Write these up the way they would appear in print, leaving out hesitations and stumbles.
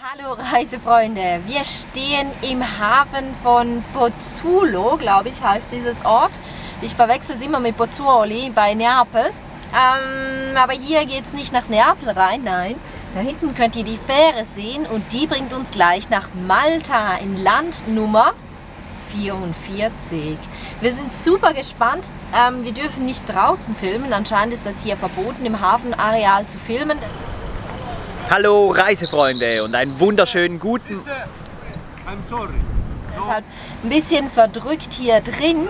Hallo Reisefreunde, wir stehen im Hafen von Pozzuolo, glaube ich, heißt dieses Ort. Ich verwechsel es immer mit Pozzuoli bei Neapel. Aber hier geht es nicht nach Neapel rein, nein. Da hinten könnt ihr die Fähre sehen und die bringt uns gleich nach Malta in Land Nummer 44. Wir sind super gespannt. Wir dürfen nicht draußen filmen, anscheinend ist das hier verboten, im Hafenareal zu filmen. Hallo Reisefreunde und einen wunderschönen guten... Deshalb ein bisschen verdrückt hier drin.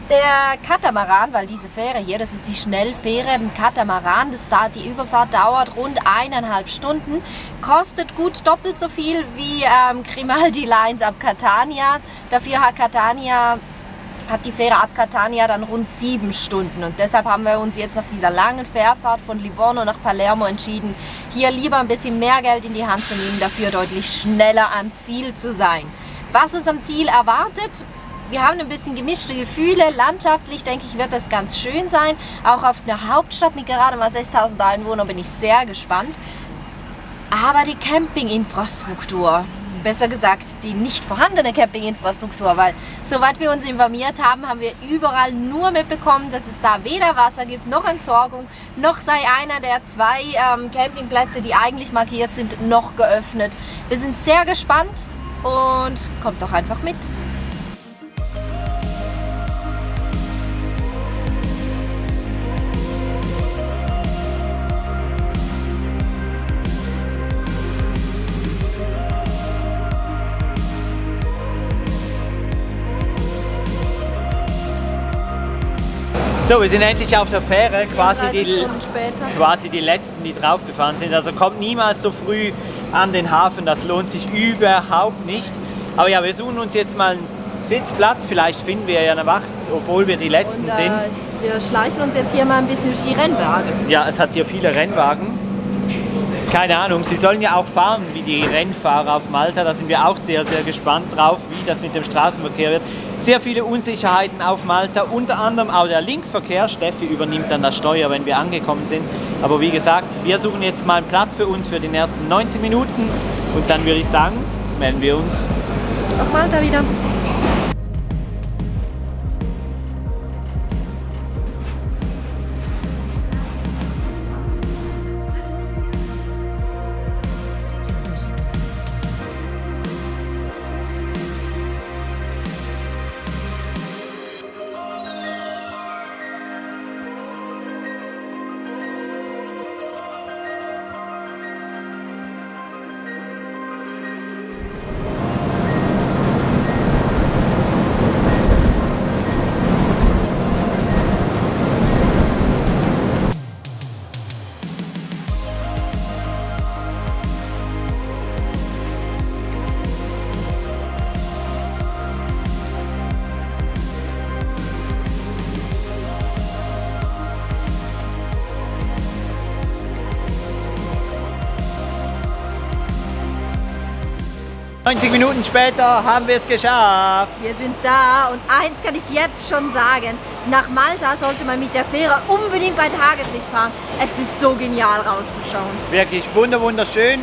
Der Katamaran, weil diese Fähre hier, das ist die Schnellfähre, ein Katamaran, die Überfahrt dauert rund 1,5 Stunden, kostet gut doppelt so viel wie Grimaldi Lines ab Catania. Dafür hat die Fähre ab Catania dann rund 7 Stunden und deshalb haben wir uns jetzt nach dieser langen Fährfahrt von Livorno nach Palermo entschieden, hier lieber ein bisschen mehr Geld in die Hand zu nehmen, dafür deutlich schneller am Ziel zu sein. Was uns am Ziel erwartet? Wir haben ein bisschen gemischte Gefühle. Landschaftlich, denke ich, wird das ganz schön sein. Auch auf einer Hauptstadt mit gerade mal 6.000 Einwohnern bin ich sehr gespannt. Aber die Campinginfrastruktur, besser gesagt die nicht vorhandene Campinginfrastruktur, weil soweit wir uns informiert haben, haben wir überall nur mitbekommen, dass es da weder Wasser gibt, noch Entsorgung, noch sei einer der 2 Campingplätze, die eigentlich markiert sind, noch geöffnet. Wir sind sehr gespannt und kommt doch einfach mit. So, wir sind endlich auf der Fähre, quasi die letzten, die draufgefahren sind. Also kommt niemals so früh an den Hafen, das lohnt sich überhaupt nicht. Aber ja, wir suchen uns jetzt mal einen Sitzplatz, vielleicht finden wir ja was, obwohl wir die letzten sind. Wir schleichen uns jetzt hier mal ein bisschen durch die Rennwagen. Ja, es hat hier viele Rennwagen. Keine Ahnung, sie sollen ja auch fahren wie die Rennfahrer auf Malta, da sind wir auch sehr, sehr gespannt drauf, wie das mit dem Straßenverkehr wird. Sehr viele Unsicherheiten auf Malta, unter anderem auch der Linksverkehr. Steffi übernimmt dann das Steuer, wenn wir angekommen sind. Aber wie gesagt, wir suchen jetzt mal einen Platz für uns für die ersten 90 Minuten und dann würde ich sagen, melden wir uns auf Malta wieder. ...90 Minuten später haben wir es geschafft. Wir sind da und eins kann ich jetzt schon sagen, nach Malta sollte man mit der Fähre unbedingt bei Tageslicht fahren. Es ist so genial rauszuschauen. Wirklich wunderschön.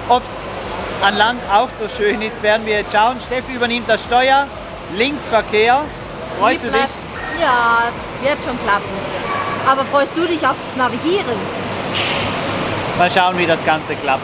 Ob es an Land auch so schön ist, werden wir jetzt schauen. Steffi übernimmt das Steuer, Linksverkehr. Freust du dich? Ja, das wird schon klappen. Aber freust du dich auf das Navigieren? Mal schauen, wie das Ganze klappt.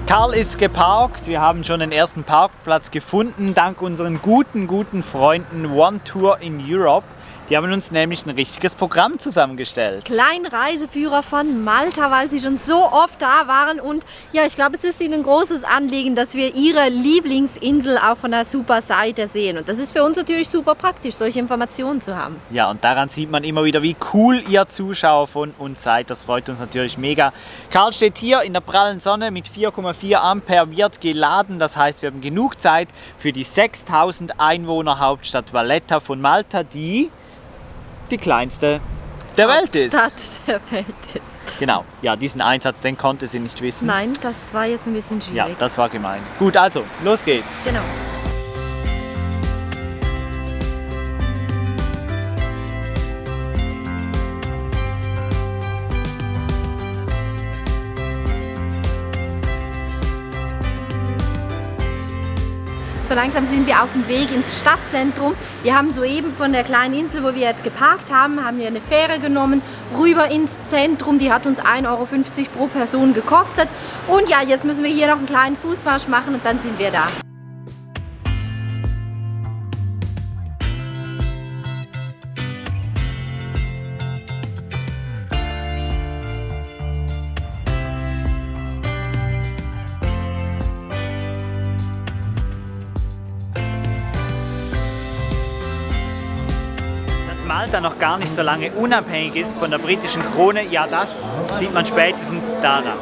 Karl ist geparkt, wir haben schon den ersten Parkplatz gefunden, dank unseren guten Freunden One Tour in Europe. Die haben uns nämlich ein richtiges Programm zusammengestellt. Kleinreiseführer von Malta, weil sie schon so oft da waren. Und ja, ich glaube, es ist ihnen ein großes Anliegen, dass wir ihre Lieblingsinsel auch von der super Seite sehen. Und das ist für uns natürlich super praktisch, solche Informationen zu haben. Ja, und daran sieht man immer wieder, wie cool ihr Zuschauer von uns seid. Das freut uns natürlich mega. Karl steht hier in der prallen Sonne mit 4,4 Ampere, wird geladen. Das heißt, wir haben genug Zeit für die 6000 Einwohner Hauptstadt Valletta von Malta, die kleinste der Welt ist. Stadt der Welt ist. Genau, ja, diesen Einsatz, den konnte sie nicht wissen. Nein, das war jetzt ein bisschen schwierig. Ja, das war gemein. Gut, also, los geht's. Genau. So langsam sind wir auf dem Weg ins Stadtzentrum. Wir haben soeben von der kleinen Insel, wo wir jetzt geparkt haben, haben wir eine Fähre genommen, rüber ins Zentrum. Die hat uns 1,50 € pro Person gekostet. Und ja, jetzt müssen wir hier noch einen kleinen Fußmarsch machen und dann sind wir da. Malta noch gar nicht so lange unabhängig ist von der britischen Krone, ja, das sieht man spätestens daran.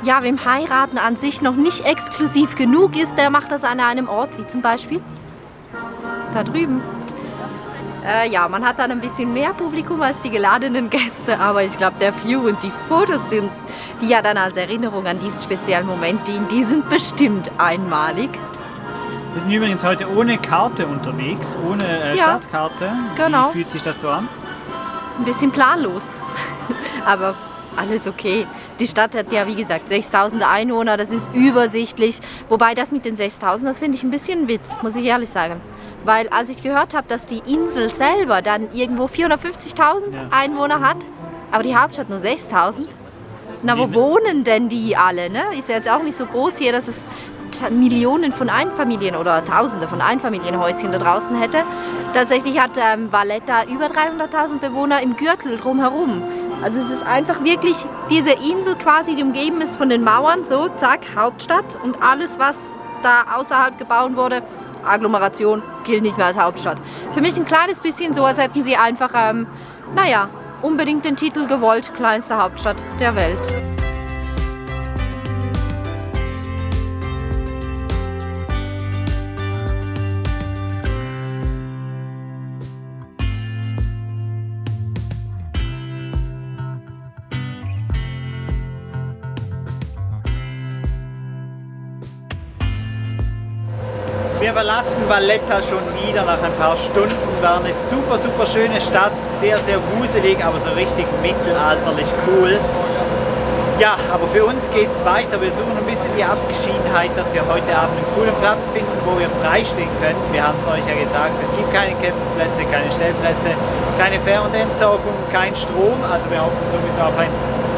Ja, wem Heiraten an sich noch nicht exklusiv genug ist, der macht das an einem Ort, wie zum Beispiel da drüben. Ja, man hat dann ein bisschen mehr Publikum als die geladenen Gäste, aber ich glaube, der View und die Fotos, die ja dann als Erinnerung an diesen speziellen Moment dienen, die sind bestimmt einmalig. Wir sind übrigens heute ohne Karte unterwegs, ohne Stadtkarte. Genau. Wie fühlt sich das so an? Ein bisschen planlos, aber alles okay. Die Stadt hat ja, wie gesagt, 6000 Einwohner, das ist übersichtlich. Wobei das mit den 6000, das finde ich ein bisschen ein Witz, muss ich ehrlich sagen. Weil als ich gehört habe, dass die Insel selber dann irgendwo 450.000 Einwohner hat, aber die Hauptstadt nur 6000, na wo wohnen denn die alle? Ne? Ist ja jetzt auch nicht so groß hier, dass es Millionen von Einfamilien oder Tausende von Einfamilienhäuschen da draußen hätte. Tatsächlich hat Valletta über 300.000 Bewohner im Gürtel drumherum. Also es ist einfach wirklich diese Insel quasi, die umgeben ist von den Mauern, so zack, Hauptstadt und alles, was da außerhalb gebaut wurde, Agglomeration, gilt nicht mehr als Hauptstadt. Für mich ein kleines bisschen so, als hätten sie einfach, unbedingt den Titel gewollt, kleinste Hauptstadt der Welt. Wir verlassen Valletta schon wieder nach ein paar Stunden. War eine super, super schöne Stadt, sehr, sehr wuselig, aber so richtig mittelalterlich cool. Ja, aber für uns geht es weiter. Wir suchen ein bisschen die Abgeschiedenheit, dass wir heute Abend einen coolen Platz finden, wo wir freistehen können. Wir haben es euch ja gesagt, es gibt keine Campingplätze, keine Stellplätze, keine Fähr- und Entsorgung, kein Strom. Also wir hoffen sowieso auf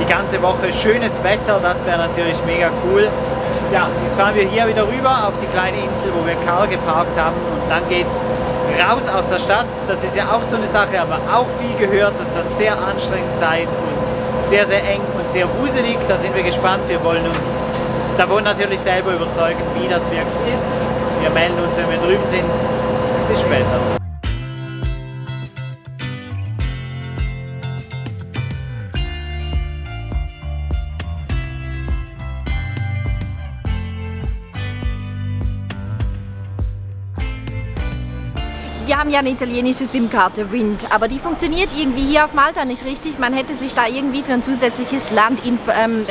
die ganze Woche schönes Wetter, das wäre natürlich mega cool. Ja, jetzt fahren wir hier wieder rüber auf die kleine Insel, wo wir Karl geparkt haben, und dann geht es raus aus der Stadt. Das ist ja auch so eine Sache, aber auch viel gehört, dass das sehr anstrengend sein und sehr, sehr eng und sehr wuselig. Da sind wir gespannt. Wir wollen uns davon natürlich selber überzeugen, wie das wirklich ist. Wir melden uns, wenn wir drüben sind. Bis später. Wir haben ja eine italienische SIM-Karte, Wind, aber die funktioniert irgendwie hier auf Malta nicht richtig. Man hätte sich da irgendwie für ein zusätzliches Land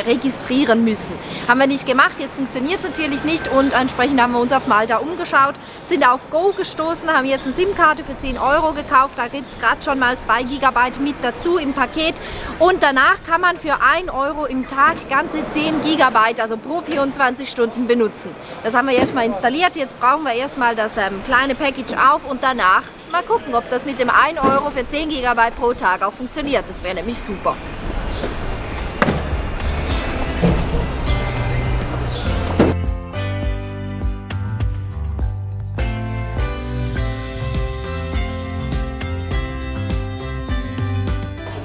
registrieren müssen. Haben wir nicht gemacht, jetzt funktioniert es natürlich nicht und entsprechend haben wir uns auf Malta umgeschaut, sind auf Go gestoßen, haben jetzt eine SIM-Karte für 10 € gekauft, da gibt es gerade schon mal 2 GB mit dazu im Paket und danach kann man für 1 € im Tag ganze 10 GB, also pro 24 Stunden benutzen. Das haben wir jetzt mal installiert, jetzt brauchen wir erstmal das kleine Package auf und danach mal gucken, ob das mit dem 1 € für 10 GB pro Tag auch funktioniert. Das wäre nämlich super.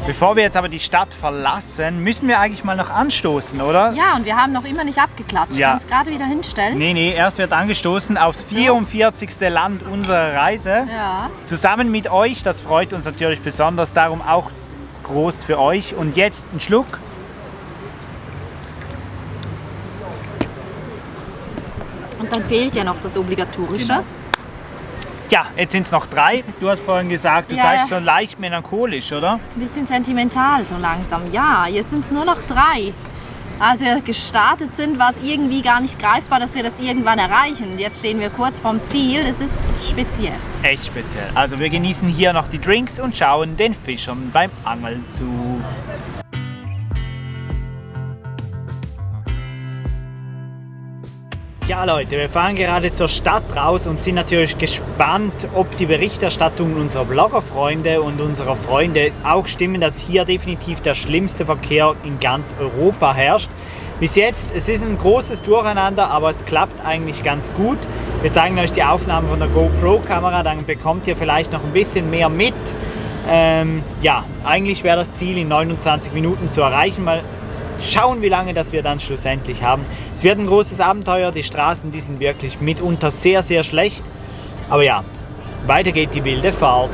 Bevor wir jetzt aber die Stadt verlassen, müssen wir eigentlich mal noch anstoßen, oder? Ja, und wir haben noch immer nicht abgeklatscht. Ja. Kannst gerade wieder hinstellen. Nee, erst wird angestoßen aufs 44. Land unserer Reise. Ja. Zusammen mit euch, das freut uns natürlich besonders, darum auch Prost für euch. Und jetzt ein Schluck. Und dann fehlt ja noch das Obligatorische. Genau. Ja, jetzt sind es noch 3. Du hast vorhin gesagt, du Ja, seist ja. so leicht melancholisch, oder? Ein bisschen sentimental so langsam. Ja, jetzt sind es nur noch 3. Als wir gestartet sind, war es irgendwie gar nicht greifbar, dass wir das irgendwann erreichen. Und jetzt stehen wir kurz vorm Ziel. Das ist speziell. Echt speziell. Also wir genießen hier noch die Drinks und schauen den Fischern beim Angeln zu. Ja Leute, wir fahren gerade zur Stadt raus und sind natürlich gespannt, ob die Berichterstattungen unserer Bloggerfreunde und unserer Freunde auch stimmen, dass hier definitiv der schlimmste Verkehr in ganz Europa herrscht. Bis jetzt, es ist ein großes Durcheinander, aber es klappt eigentlich ganz gut. Wir zeigen euch die Aufnahmen von der GoPro-Kamera, dann bekommt ihr vielleicht noch ein bisschen mehr mit. Ja, eigentlich wäre das Ziel in 29 Minuten zu erreichen, mal schauen, wie lange das wir dann schlussendlich haben. Es wird ein großes Abenteuer, die Straßen, die sind wirklich mitunter sehr, sehr schlecht. Aber ja, weiter geht die wilde Fahrt.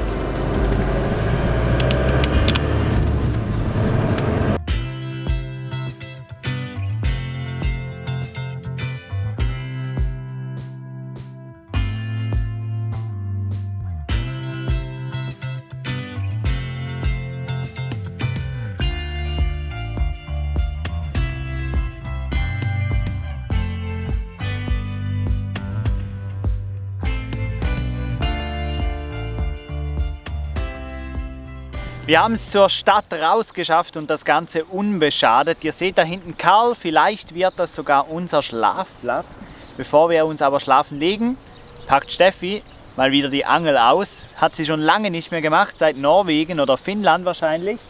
Wir haben es zur Stadt rausgeschafft und das Ganze unbeschadet. Ihr seht da hinten Karl, vielleicht wird das sogar unser Schlafplatz. Bevor wir uns aber schlafen legen, packt Steffi mal wieder die Angel aus. Hat sie schon lange nicht mehr gemacht, seit Norwegen oder Finnland wahrscheinlich.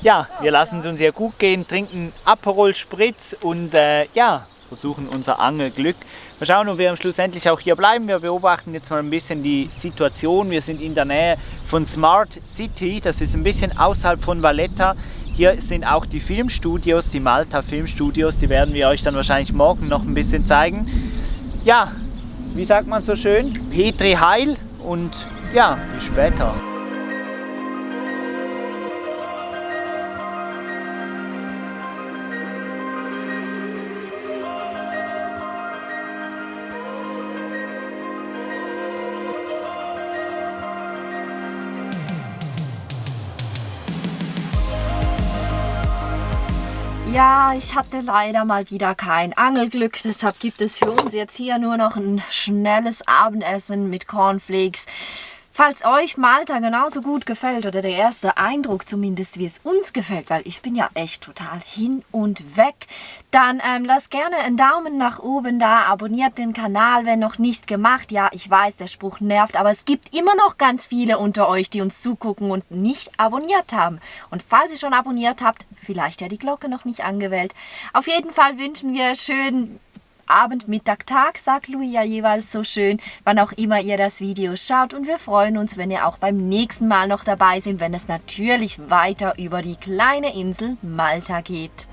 Ja, wir lassen es uns hier gut gehen, trinken Aperol Spritz und ja, versuchen unser Angelglück. Mal schauen, ob wir schlussendlich auch hier bleiben. Wir beobachten jetzt mal ein bisschen die Situation. Wir sind in der Nähe von Smart City, das ist ein bisschen außerhalb von Valletta. Hier sind auch die Filmstudios, die Malta Filmstudios, die werden wir euch dann wahrscheinlich morgen noch ein bisschen zeigen. Ja, wie sagt man so schön? Petri Heil und ja, bis später. Ja, ich hatte leider mal wieder kein Angelglück, deshalb gibt es für uns jetzt hier nur noch ein schnelles Abendessen mit Cornflakes. Falls euch Malta genauso gut gefällt oder der erste Eindruck zumindest, wie es uns gefällt, weil ich bin ja echt total hin und weg, dann lasst gerne einen Daumen nach oben da, abonniert den Kanal, wenn noch nicht gemacht. Ja, ich weiß, der Spruch nervt, aber es gibt immer noch ganz viele unter euch, die uns zugucken und nicht abonniert haben. Und falls ihr schon abonniert habt, vielleicht ja die Glocke noch nicht angewählt. Auf jeden Fall wünschen wir schönen Abend, Mittag, Tag, sagt Louis ja jeweils so schön, wann auch immer ihr das Video schaut. Und wir freuen uns, wenn ihr auch beim nächsten Mal noch dabei seid, wenn es natürlich weiter über die kleine Insel Malta geht.